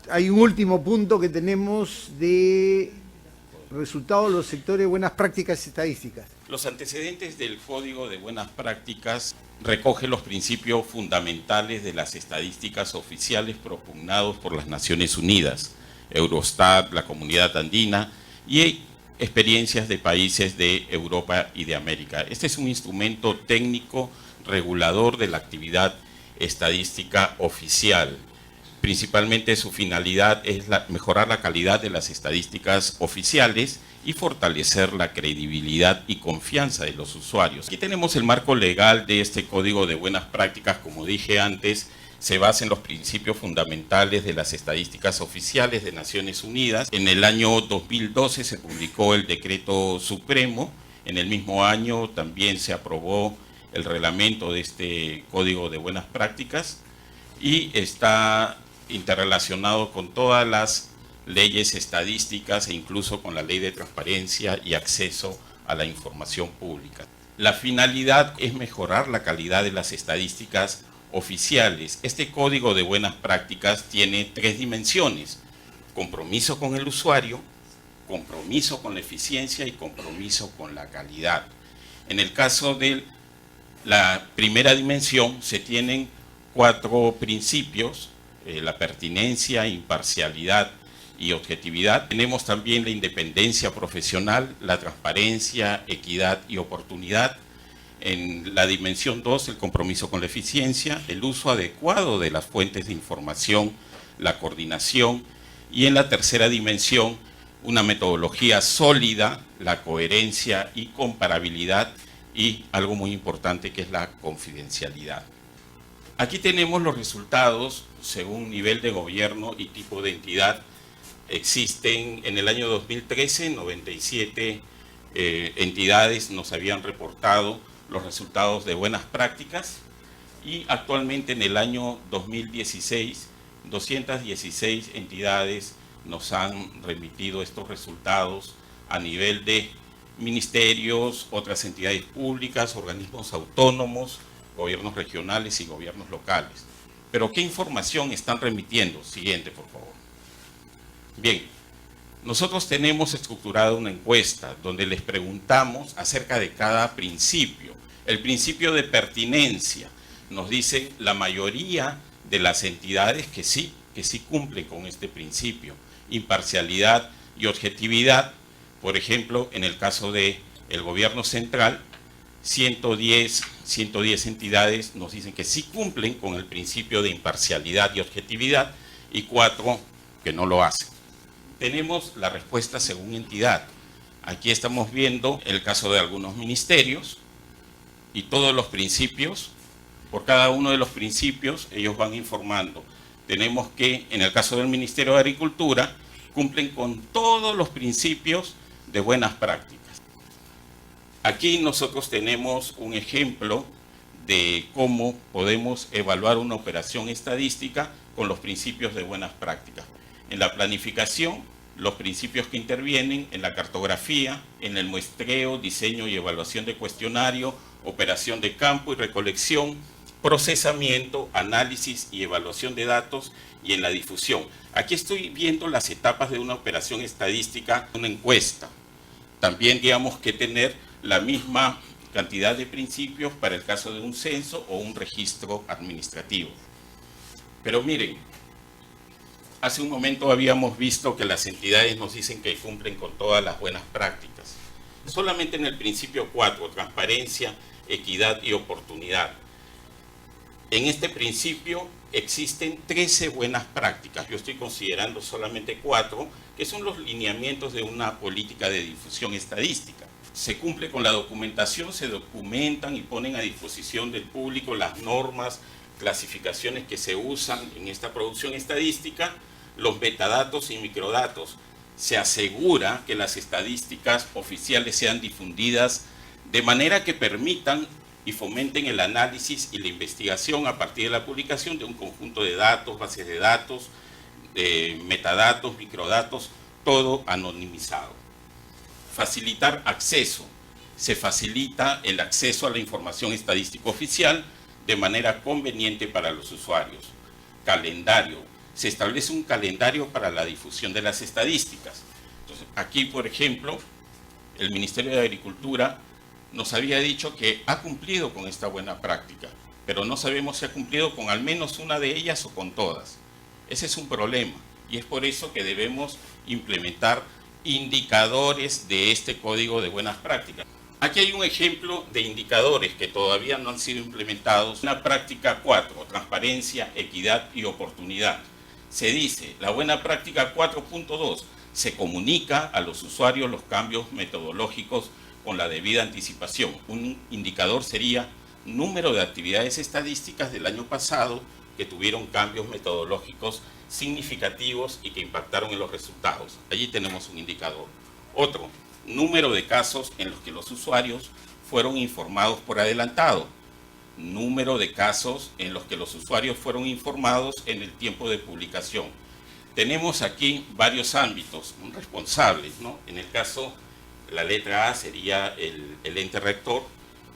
hay un último punto que tenemos de resultados de los sectores de buenas prácticas estadísticas. Los antecedentes del Código de Buenas Prácticas recogen los principios fundamentales de las estadísticas oficiales propugnados por las Naciones Unidas, Eurostat, la Comunidad Andina y experiencias de países de Europa y de América. Este es un instrumento técnico regulador de la actividad estadística oficial. Principalmente su finalidad es mejorar la calidad de las estadísticas oficiales y fortalecer la credibilidad y confianza de los usuarios. Aquí tenemos el marco legal de este Código de Buenas Prácticas. Como dije antes, se basa en los principios fundamentales de las estadísticas oficiales de Naciones Unidas. En el año 2012 se publicó el Decreto Supremo. En el mismo año también se aprobó el reglamento de este Código de Buenas Prácticas y está interrelacionado con todas las leyes estadísticas e incluso con la Ley de Transparencia y Acceso a la Información Pública. La finalidad es mejorar la calidad de las estadísticas oficiales. Este Código de Buenas Prácticas tiene 3 dimensiones: compromiso con el usuario, compromiso con la eficiencia y compromiso con la calidad. En el caso de la primera dimensión se tienen 4 principios: la pertinencia, imparcialidad y objetividad. Tenemos también la independencia profesional, la transparencia, equidad y oportunidad. En la dimensión 2, el compromiso con la eficiencia, el uso adecuado de las fuentes de información, la coordinación. Y en la tercera dimensión, una metodología sólida, la coherencia y comparabilidad, y algo muy importante que es la confidencialidad. Aquí tenemos los resultados según nivel de gobierno y tipo de entidad. Existen en el año 2013 97 entidades nos habían reportado los resultados de buenas prácticas, y actualmente en el año 2016 216 entidades nos han remitido estos resultados a nivel de ministerios, otras entidades públicas, organismos autónomos, gobiernos regionales y gobiernos locales. Pero ¿qué información están remitiendo? Siguiente, por favor. Bien, nosotros tenemos estructurada una encuesta donde les preguntamos acerca de cada principio. El principio de pertinencia nos dice la mayoría de las entidades que sí cumplen con este principio. Imparcialidad y objetividad, por ejemplo, en el caso del gobierno central, 110 entidades nos dicen que sí cumplen con el principio de imparcialidad y objetividad, y 4 que no lo hacen. Tenemos la respuesta según entidad. Aquí estamos viendo el caso de algunos ministerios y todos los principios. Por cada uno de los principios ellos van informando. Tenemos que en el caso del Ministerio de Agricultura cumplen con todos los principios de buenas prácticas. Aquí nosotros tenemos un ejemplo de cómo podemos evaluar una operación estadística con los principios de buenas prácticas. En la planificación, los principios que intervienen en la cartografía, en el muestreo, diseño y evaluación de cuestionario, operación de campo y recolección, procesamiento, análisis y evaluación de datos, y en la difusión. Aquí estoy viendo las etapas de una operación estadística, una encuesta. También digamos que tener la misma cantidad de principios para el caso de un censo o un registro administrativo. Pero miren, hace un momento habíamos visto que las entidades nos dicen que cumplen con todas las buenas prácticas. Solamente en el principio 4, transparencia, equidad y oportunidad. En este principio existen 13 buenas prácticas. Yo estoy considerando solamente 4, que son los lineamientos de una política de difusión estadística. Se cumple con la documentación, se documentan y ponen a disposición del público las normas, clasificaciones que se usan en esta producción estadística, los metadatos y microdatos. Se asegura que las estadísticas oficiales sean difundidas de manera que permitan y fomenten el análisis y la investigación a partir de la publicación de un conjunto de datos, bases de datos, metadatos, microdatos, todo anonimizado. Facilitar acceso. Se facilita el acceso a la información estadística oficial de manera conveniente para los usuarios. Calendario. se establece un calendario para la difusión de las estadísticas. Entonces, aquí, por ejemplo, el Ministerio de Agricultura nos había dicho que ha cumplido con esta buena práctica, pero no sabemos si ha cumplido con al menos una de ellas o con todas. Ese es un problema y es por eso que debemos implementar indicadores de este código de buenas prácticas. Aquí hay un ejemplo de indicadores que todavía no han sido implementados. Una práctica 4, transparencia, equidad y oportunidad. Se dice, la buena práctica 4.2, se comunica a los usuarios los cambios metodológicos con la debida anticipación. Un indicador sería número de actividades estadísticas del año pasado que tuvieron cambios metodológicos significativos y que impactaron en los resultados. Allí tenemos un indicador. Otro, número de casos en los que los usuarios fueron informados por adelantado. Número de casos en los que los usuarios fueron informados en el tiempo de publicación. Tenemos aquí varios ámbitos responsables, ¿no? En el caso, la letra A sería el ente rector.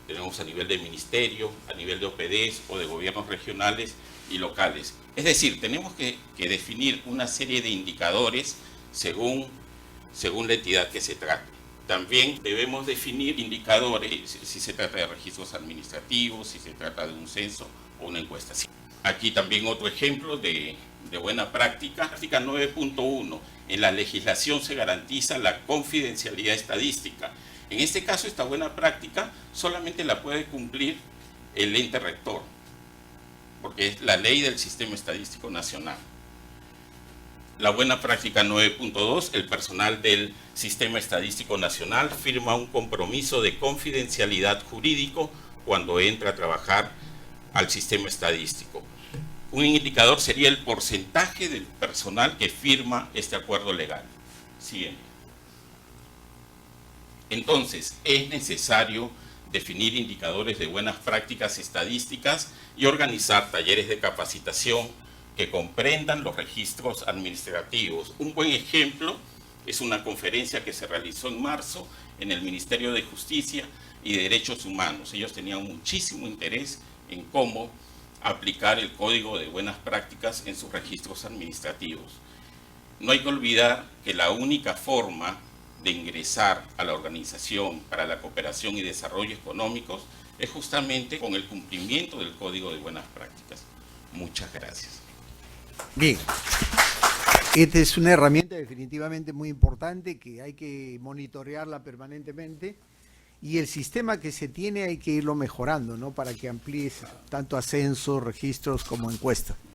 Tenemos a nivel de ministerio, a nivel de OPDs o de gobiernos regionales y locales. Es decir, tenemos que definir una serie de indicadores según la entidad que se trate. También debemos definir indicadores si se trata de registros administrativos, si se trata de un censo o una encuesta. Aquí también otro ejemplo de buena práctica. Práctica 9.1. En la legislación se garantiza la confidencialidad estadística. En este caso, esta buena práctica solamente la puede cumplir el ente rector, porque es la ley del Sistema Estadístico Nacional. La buena práctica 9.2, el personal del Sistema Estadístico Nacional firma un compromiso de confidencialidad jurídico cuando entra a trabajar al sistema estadístico. Un indicador sería el porcentaje del personal que firma este acuerdo legal. Siguiente. Entonces, es necesario definir indicadores de buenas prácticas estadísticas y organizar talleres de capacitación que comprendan los registros administrativos. Un buen ejemplo es una conferencia que se realizó en marzo en el Ministerio de Justicia y Derechos Humanos. Ellos tenían muchísimo interés en cómo aplicar el Código de Buenas Prácticas en sus registros administrativos. No hay que olvidar que la única forma de ingresar a la Organización para la Cooperación y Desarrollo Económicos es justamente con el cumplimiento del Código de Buenas Prácticas. Muchas gracias. Bien, esta es una herramienta definitivamente muy importante que hay que monitorearla permanentemente y el sistema que se tiene hay que irlo mejorando, ¿no? Para que amplíe tanto a censos, registros como encuestas.